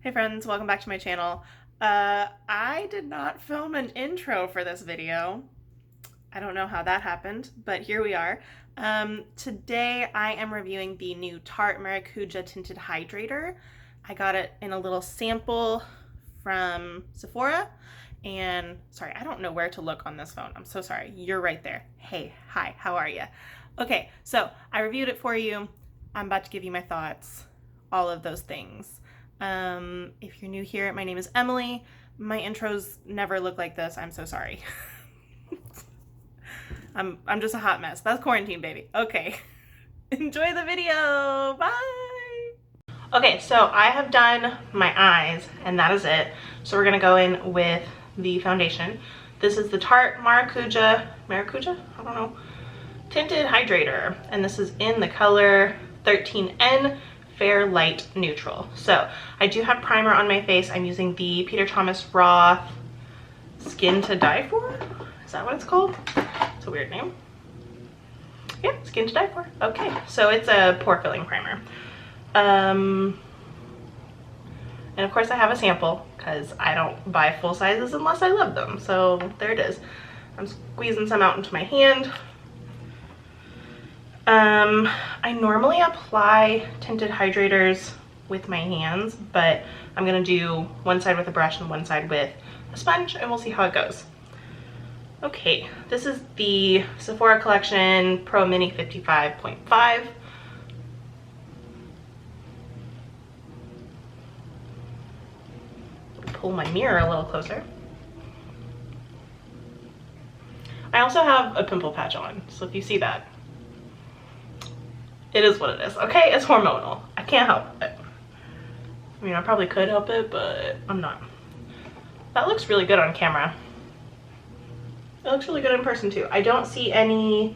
Hey friends, welcome back to my channel. I did not film an intro for this video. I don't know how that happened, but here we are. Today I am reviewing the new Tarte Maracuja Tinted Hydrator. I got it in a little sample from Sephora, and sorry, I don't know where to look on this phone. I'm so sorry. You're right there. Hey, hi, how are you? Okay, so I reviewed it for you. I'm about to give you my thoughts, all of those things. If you're new here, my name is Emily. My intros never look like this. I'm so sorry. I'm just a hot mess. That's quarantine, baby. Okay. Enjoy the video. Bye. Okay, so I have done my eyes and that is it. So we're gonna go in with the foundation. This is the Tarte Maracuja, I don't know, Tinted Hydrator. And this is in the color 13N. Fair Light Neutral. So I do have primer on my face. I'm using the Peter Thomas Roth Skin to Die For. Is that what it's called? It's a weird name. Yeah, Skin to Die For. Okay, so it's a pore filling primer. And of course I have a sample because I don't buy full sizes unless I love them. So there it is. I'm squeezing some out into my hand. I normally apply tinted hydrators with my hands, but I'm gonna do one side with a brush and one side with a sponge, and we'll see how it goes. Okay, this is the Sephora Collection Pro Mini 55.5. Pull my mirror a little closer. I also have a pimple patch on, so if you see that, it is what it is, okay? It's hormonal. I can't help it. I mean, I probably could help it, but I'm not. That looks really good on camera. It looks really good in person too. I don't see any,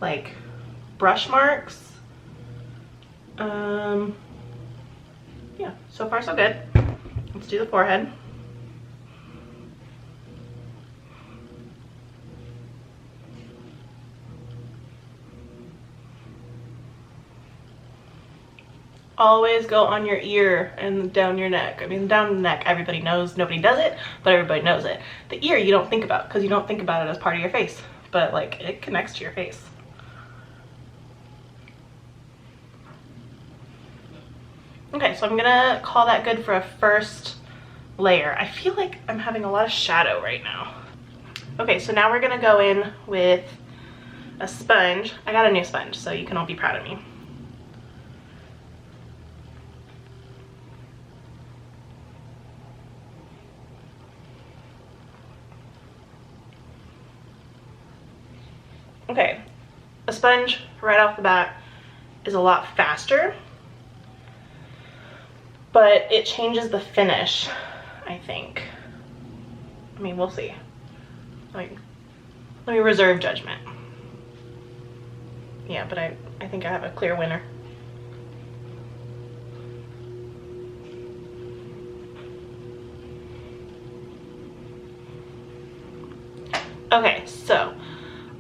like, brush marks. Yeah, so far so good. Let's do the forehead. Always go on your ear and down your neck. I mean, down the neck, everybody knows. Nobody does it, but everybody knows it. The ear you don't think about because you don't think about it as part of your face, but like it connects to your face. Okay, so I'm gonna call that good for a first layer. I feel like I'm having a lot of shadow right now. Okay, so now we're gonna go in with a sponge. I got a new sponge, so you can all be proud of me. Okay, a sponge right off the bat is a lot faster, but it changes the finish, I think. I mean, we'll see. Like, let me reserve judgment. Yeah, but I think I have a clear winner. Okay, so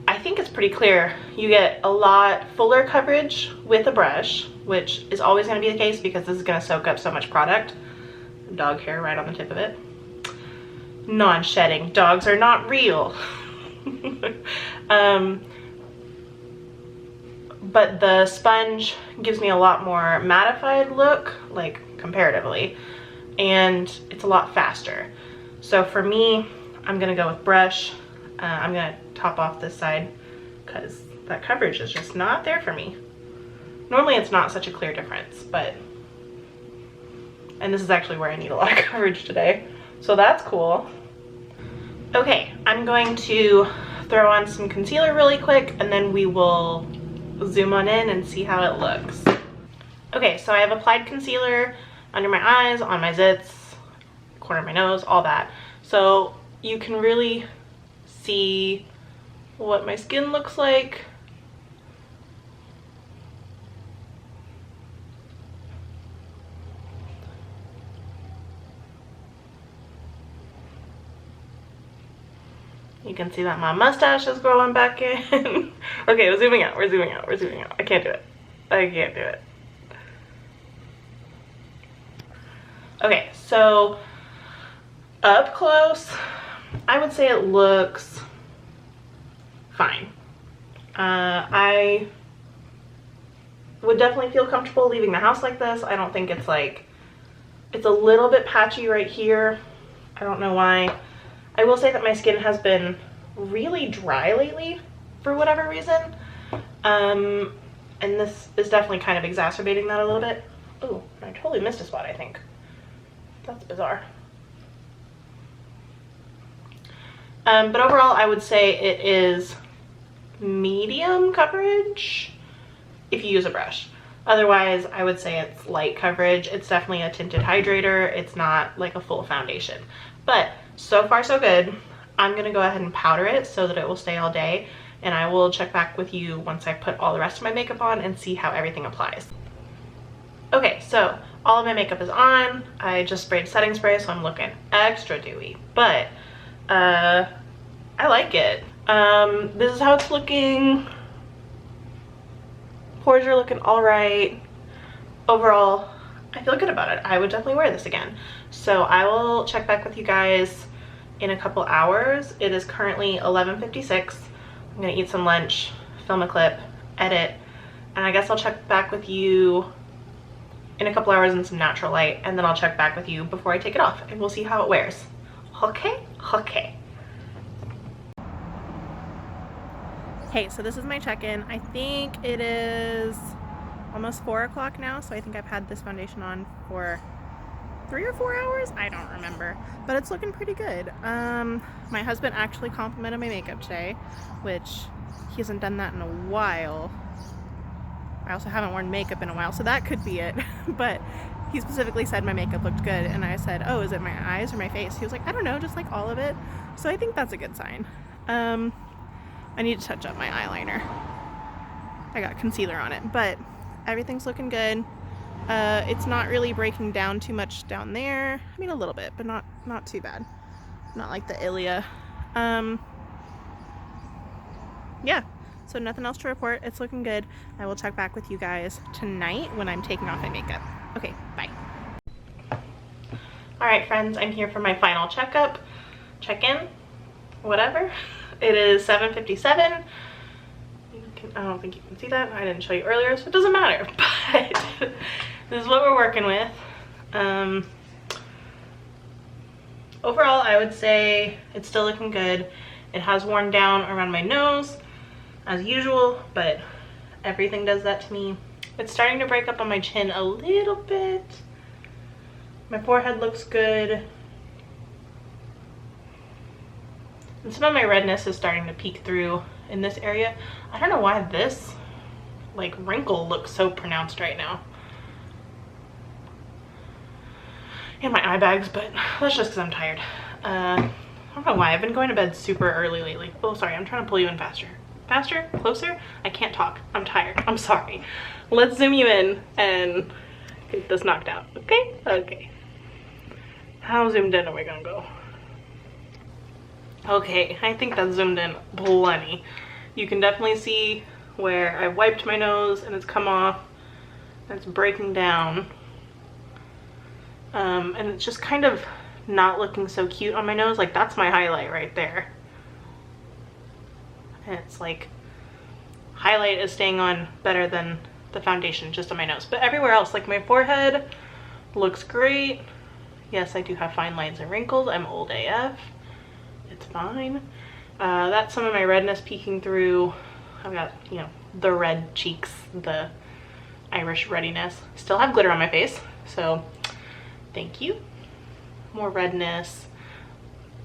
I think it's pretty clear. You get a lot fuller coverage with a brush, which is always going to be the case because this is going to soak up so much product. Dog hair right on the tip of it. Non-shedding. Dogs are not real. But the sponge gives me a lot more mattified look, like comparatively, and it's a lot faster. So for me, I'm going to go with brush. I'm gonna top off this side because that coverage is just not there for me. Normally it's not such a clear difference, but, and this is actually where I need a lot of coverage today, so that's cool. Okay, I'm going to throw on some concealer really quick and then we will zoom on in and see how it looks. Okay, so I have applied concealer under my eyes, on my zits, corner of my nose, all that. So you can really see what my skin looks like. You can see that my mustache is growing back in. Okay, we're zooming out, we're zooming out, we're zooming out. I can't do it. I can't do it. Okay, so up close, I would say it looks fine. I would definitely feel comfortable leaving the house like this. I don't think it's like, it's a little bit patchy right here. I don't know why. I will say that my skin has been really dry lately for whatever reason. And this is definitely kind of exacerbating that a little bit. Oh, I totally missed a spot, I think. That's bizarre. But overall, I would say it is medium coverage if you use a brush. Otherwise, I would say it's light coverage. It's definitely a tinted hydrator. It's not like a full foundation. But so far so good. I'm gonna go ahead and powder it so that it will stay all day, and I will check back with you once I put all the rest of my makeup on and see how everything applies. Okay, so all of my makeup is on. I just sprayed setting spray, so I'm looking extra dewy, but I like it. This is how it's looking. Pores are looking all right. Overall, I feel good about it. I would definitely wear this again. So I will check back with you guys in a couple hours. It is currently 11:56. I'm gonna eat some lunch, film a clip, edit, and I guess I'll check back with you in a couple hours in some natural light, and then I'll check back with you before I take it off, and we'll see how it wears. Okay? Okay. Hey, so this is my check-in. I think it is almost 4 o'clock now, so I think I've had this foundation on for 3 or 4 hours. I don't remember, but it's looking pretty good. My husband actually complimented my makeup today, which he hasn't done that in a while. I also haven't worn makeup in a while, so that could be it. But he specifically said my makeup looked good, and I said, oh, is it my eyes or my face? He was like, I don't know, just like all of it. So I think that's a good sign. I need to touch up my eyeliner. I got concealer on it, but everything's looking good. It's not really breaking down too much down there. I mean, a little bit, but not too bad. Not like the ilia. Yeah, so nothing else to report. It's looking good. I will check back with you guys tonight when I'm taking off my makeup. Okay, bye. All right, friends, I'm here for my final checkup, check-in, whatever. It is 7:57. I don't think you can see that. I didn't show you earlier, so it doesn't matter. But this is what we're working with. Overall, I would say it's still looking good. It has worn down around my nose, as usual, but everything does that to me. It's starting to break up on my chin a little bit. My forehead looks good. And some of my redness is starting to peek through in this area. I don't know why this like wrinkle looks so pronounced right now. And my eye bags, but that's just because I'm tired. I don't know why. I've been going to bed super early lately. Oh, sorry. I'm trying to pull you in faster. Faster? Closer? I can't talk. I'm tired. I'm sorry. Let's zoom you in and get this knocked out. Okay? Okay. How zoomed in are we gonna go? Okay, I think that's zoomed in plenty. You can definitely see where I wiped my nose and it's come off. It's breaking down. And it's just kind of not looking so cute on my nose. Like, that's my highlight right there. And it's like, highlight is staying on better than the foundation just on my nose. But everywhere else, like my forehead looks great. Yes, I do have fine lines and wrinkles. I'm old AF. It's fine. That's some of my redness peeking through. I've got, you know, the red cheeks, the Irish readiness. Still have glitter on my face, so thank you. More redness.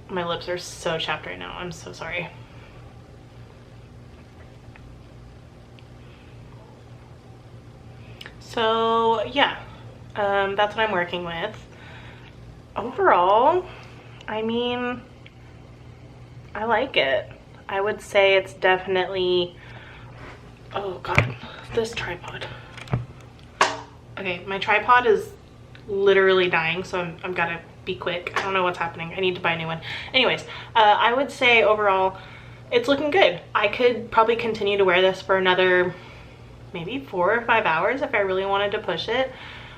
My lips are so chapped right now. I'm so sorry. So yeah, that's what I'm working with. Overall, I mean, I like it. I would say it's definitely, oh God, this tripod. Okay, my tripod is literally dying, so I'm gotta be quick. I don't know what's happening. I need to buy a new one. Anyways, I would say overall, it's looking good. I could probably continue to wear this for another maybe 4 or 5 hours if I really wanted to push it.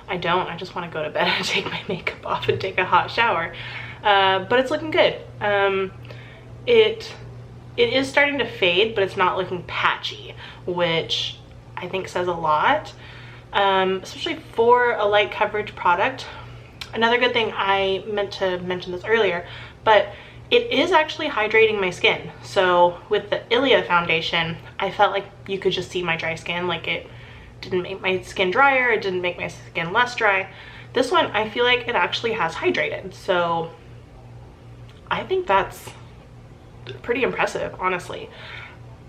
I don't. I just want to go to bed and take my makeup off and take a hot shower. But it's looking good. It is starting to fade, but it's not looking patchy, which I think says a lot, especially for a light coverage product. Another good thing, I meant to mention this earlier, but it is actually hydrating my skin. So with the Ilia foundation, I felt like you could just see my dry skin. Like, it didn't make my skin drier, it didn't make my skin less dry. This one, I feel like it actually has hydrated. So I think that's pretty impressive, honestly.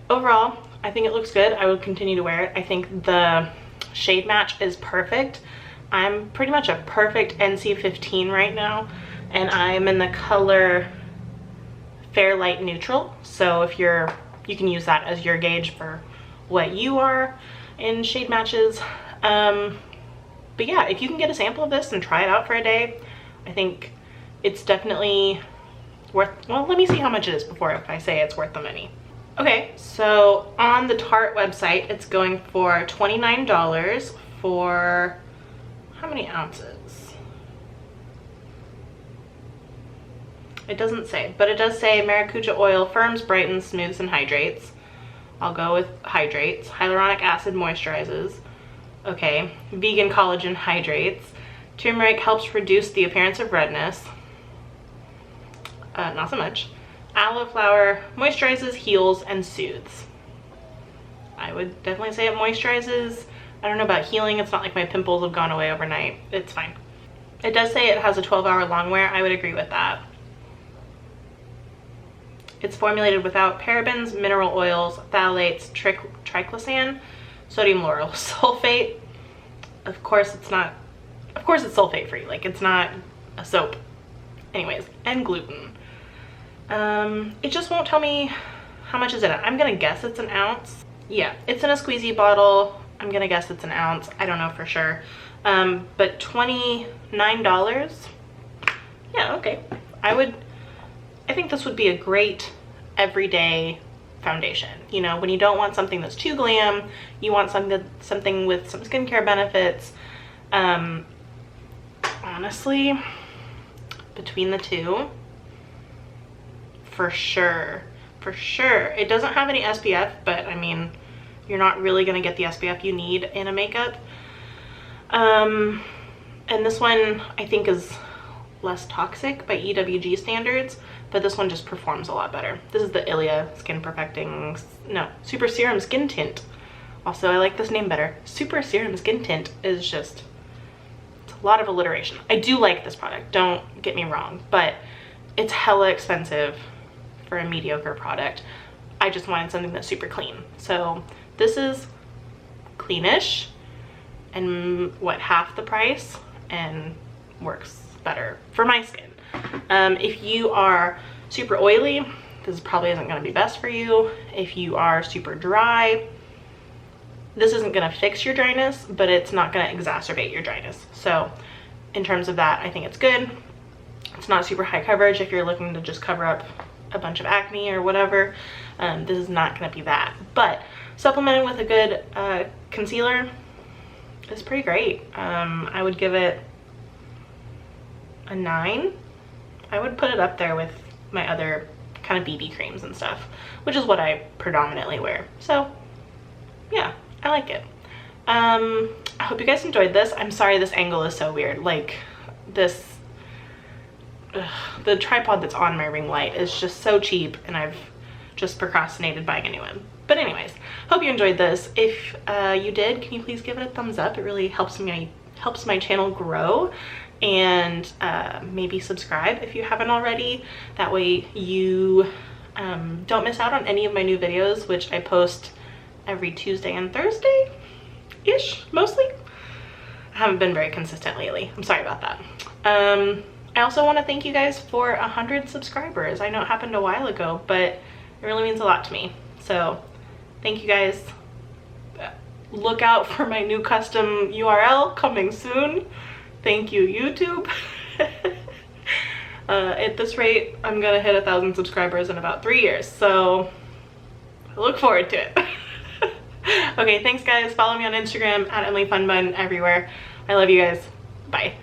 Overall, I think it looks good. I would continue to wear it. I think the shade match is perfect. I'm pretty much a perfect NC15 right now, and I'm in the color Fair Light Neutral. So if you can use that as your gauge for what you are in shade matches. But yeah, if you can get a sample of this and try it out for a day, I think it's definitely worth, well, let me see how much it is before I say it's worth the money. Okay, so on the Tarte website, it's going for $29 for how many ounces? It doesn't say, but it does say maracuja oil firms, brightens, smooths, and hydrates. I'll go with hydrates. Hyaluronic acid moisturizes. Okay. Vegan collagen hydrates. Turmeric helps reduce the appearance of redness. Not so much. Aloe flower moisturizes, heals, and soothes. I would definitely say it moisturizes. I don't know about healing. It's not like my pimples have gone away overnight. It's fine. It does say it has a 12-hour long wear. I would agree with that. It's formulated without parabens, mineral oils, phthalates, triclosan, sodium lauryl sulfate. Of course it's sulfate free. Like, it's not a soap. Anyways, and gluten. It just won't tell me how much is in it. I'm gonna guess it's an ounce. Yeah, it's in a squeezy bottle. I'm gonna guess it's an ounce. I don't know for sure. But $29. Yeah, okay. I think this would be a great everyday foundation. You know, when you don't want something that's too glam, you want something with some skincare benefits. Honestly, between the two, for sure. It doesn't have any SPF, but I mean, you're not really gonna get the SPF you need in a makeup. And this one I think is less toxic by EWG standards, but this one just performs a lot better. This is the Ilia Super Serum Skin Tint. Also, I like this name better. Super Serum Skin Tint is just, it's a lot of alliteration. I do like this product, don't get me wrong, but it's hella expensive for a mediocre product. I just wanted something that's super clean. So this is cleanish and half the price, and works better for my skin. If you are super oily, this probably isn't going to be best for you. If you are super dry, this isn't going to fix your dryness, but it's not going to exacerbate your dryness. So in terms of that, I think it's good. It's not super high coverage if you're looking to just cover up a bunch of acne or whatever. This is not going to be that, but supplemented with a good concealer is pretty great. I would give it a 9. I would put it up there with my other kind of BB creams and stuff, which is what I predominantly wear. So yeah, I like it. I hope you guys enjoyed this. I'm sorry this angle is so weird. Like, the tripod that's on my ring light is just so cheap, and I've just procrastinated buying a new one. But anyways, hope you enjoyed this. If you did, can you please give it a thumbs up? It really helps my channel grow. And maybe subscribe if you haven't already. That way you don't miss out on any of my new videos, which I post every Tuesday and Thursday-ish, mostly. I haven't been very consistent lately. I'm sorry about that. I also want to thank you guys for 100 subscribers. I know it happened a while ago, but it really means a lot to me. So thank you guys. Look out for my new custom URL coming soon. Thank you, YouTube. At this rate, I'm gonna hit 1,000 subscribers in about 3 years, so I look forward to it. Okay, thanks guys. Follow me on Instagram at EmilyFunBun everywhere. I love you guys. Bye.